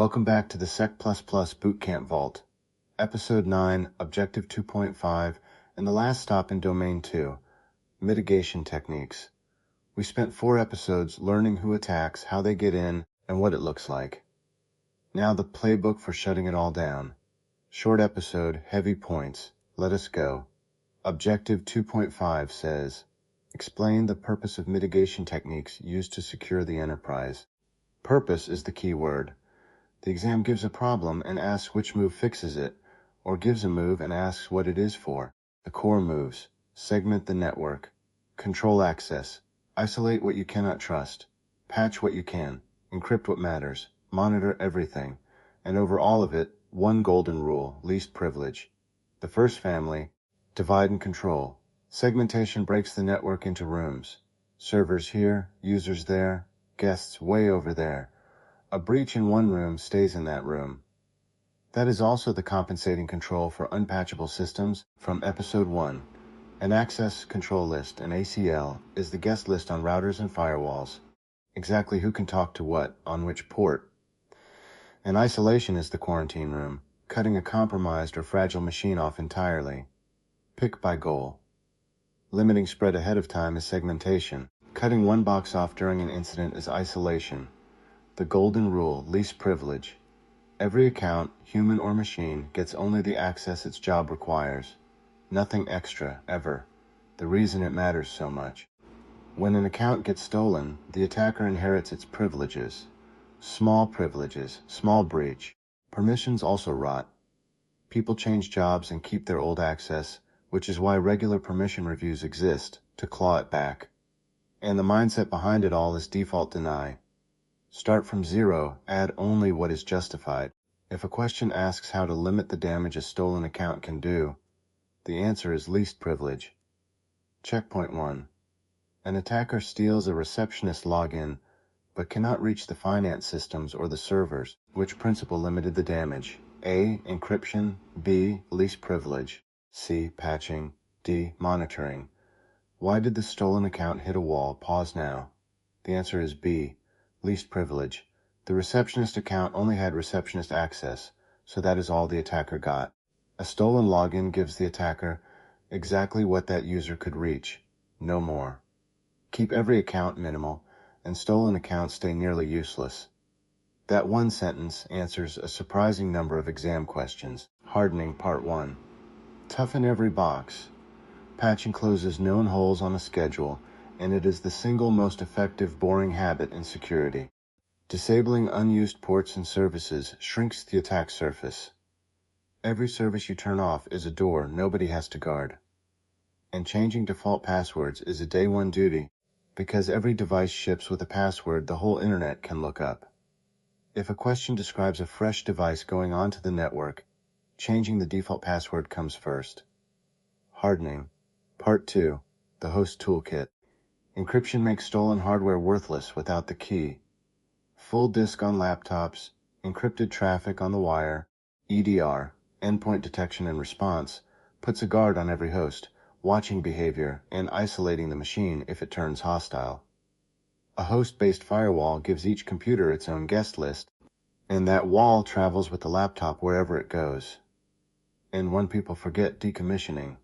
Welcome back to the Sec Bootcamp Vault, Episode 9, Objective 2.5, and the last stop in Domain 2, Mitigation Techniques. We spent 4 episodes learning who attacks, how they get in, and what it looks like. Now the playbook for shutting it all down. Short episode, heavy points. Let us go. Objective 2.5 says, explain the purpose of mitigation techniques used to secure the enterprise. Purpose is the key word. The exam gives a problem and asks which move fixes it, or gives a move and asks what it is for. The core moves: segment the network, control access, isolate what you cannot trust, patch what you can, encrypt what matters, monitor everything, and over all of it, one golden rule: least privilege. The first family: divide and control. Segmentation breaks the network into rooms. Servers here, users there, guests way over there. A breach in one room stays in that room. That is also the compensating control for unpatchable systems from Episode 1. An access control list, an ACL, is the guest list on routers and firewalls. Exactly who can talk to what, on which port. An isolation is the quarantine room, cutting a compromised or fragile machine off entirely. Pick by goal. Limiting spread ahead of time is segmentation. Cutting one box off during an incident is isolation. The golden rule: least privilege. Every account, human or machine, gets only the access its job requires. Nothing extra, ever. The reason it matters so much. When an account gets stolen, the attacker inherits its privileges. Small privileges, small breach. Permissions also rot. People change jobs and keep their old access, which is why regular permission reviews exist, to claw it back. And the mindset behind it all is default deny. Start from zero, add only what is justified. If a question asks how to limit the damage a stolen account can do, the answer is least privilege. Checkpoint 1. An attacker steals a receptionist login, but cannot reach the finance systems or the servers. Which principle limited the damage? A. Encryption. B. Least privilege. C. Patching. D. Monitoring. Why did the stolen account hit a wall? Pause now. The answer is B. Least privilege. The receptionist account only had receptionist access, so that is all the attacker got. A stolen login gives the attacker exactly what that user could reach, no more. Keep every account minimal, and stolen accounts stay nearly useless. That one sentence answers a surprising number of exam questions. Hardening Part 1. Toughen every box. Patching closes known holes on a schedule, and it is the single most effective boring habit in security. Disabling unused ports and services shrinks the attack surface. Every service you turn off is a door nobody has to guard. And changing default passwords is a day one duty, because every device ships with a password the whole internet can look up. If a question describes a fresh device going onto the network, changing the default password comes first. Hardening. Part 2. The Host Toolkit. Encryption makes stolen hardware worthless without the key. Full disk on laptops, encrypted traffic on the wire, EDR, endpoint detection and response, puts a guard on every host, watching behavior and isolating the machine if it turns hostile. A host-based firewall gives each computer its own guest list, and that wall travels with the laptop wherever it goes. And when people forget, decommissioning.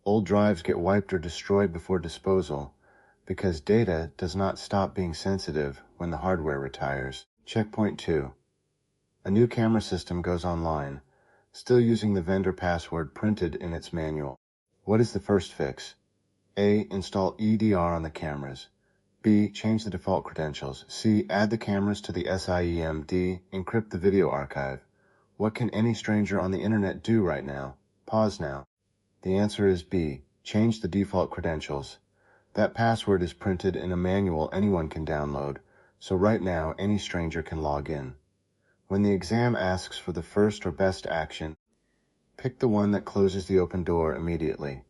Old drives get wiped or destroyed before disposal, because data does not stop being sensitive when the hardware retires. Checkpoint 2. A new camera system goes online, still using the vendor password printed in its manual. What is the first fix? A. Install EDR on the cameras. B. Change the default credentials. C. Add the cameras to the SIEM. D. Encrypt the video archive. What can any stranger on the internet do right now? Pause now. The answer is B. Change the default credentials. That password is printed in a manual anyone can download, so right now any stranger can log in. When the exam asks for the first or best action, pick the one that closes the open door immediately.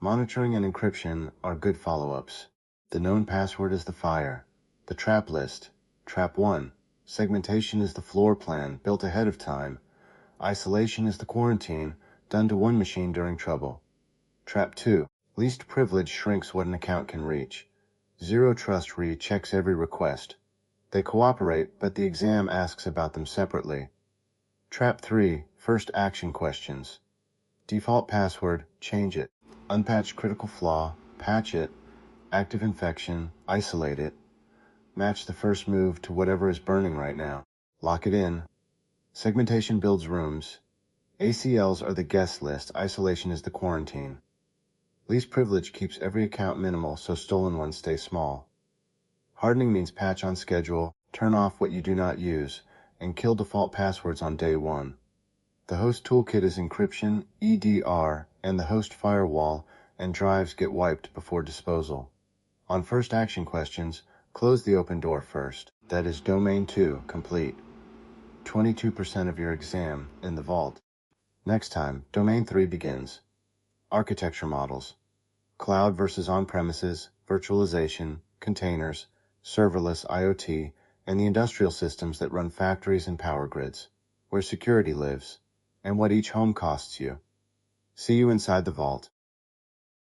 Monitoring and encryption are good follow-ups. The known password is the fire. The trap list. Trap 1. Segmentation is the floor plan, built ahead of time. Isolation is the quarantine, done to one machine during trouble. Trap 2. Least privilege shrinks what an account can reach. Zero Trust checks every request. They cooperate, but the exam asks about them separately. Trap 3. First action questions. Default password, change it. Unpatched critical flaw, patch it. Active infection, isolate it. Match the first move to whatever is burning right now. Lock it in. Segmentation builds rooms. ACLs are the guest list, isolation is the quarantine. Least privilege keeps every account minimal so stolen ones stay small. Hardening means patch on schedule, turn off what you do not use, and kill default passwords on day 1. The host toolkit is encryption, EDR, and the host firewall, and drives get wiped before disposal. On first action questions, close the open door first. That is Domain 2 complete. 22% of your exam in the vault. Next time, Domain 3 begins. Architecture models. Cloud versus on-premises, virtualization, containers, serverless IoT, and the industrial systems that run factories and power grids, where security lives, and what each home costs you. See you inside the vault.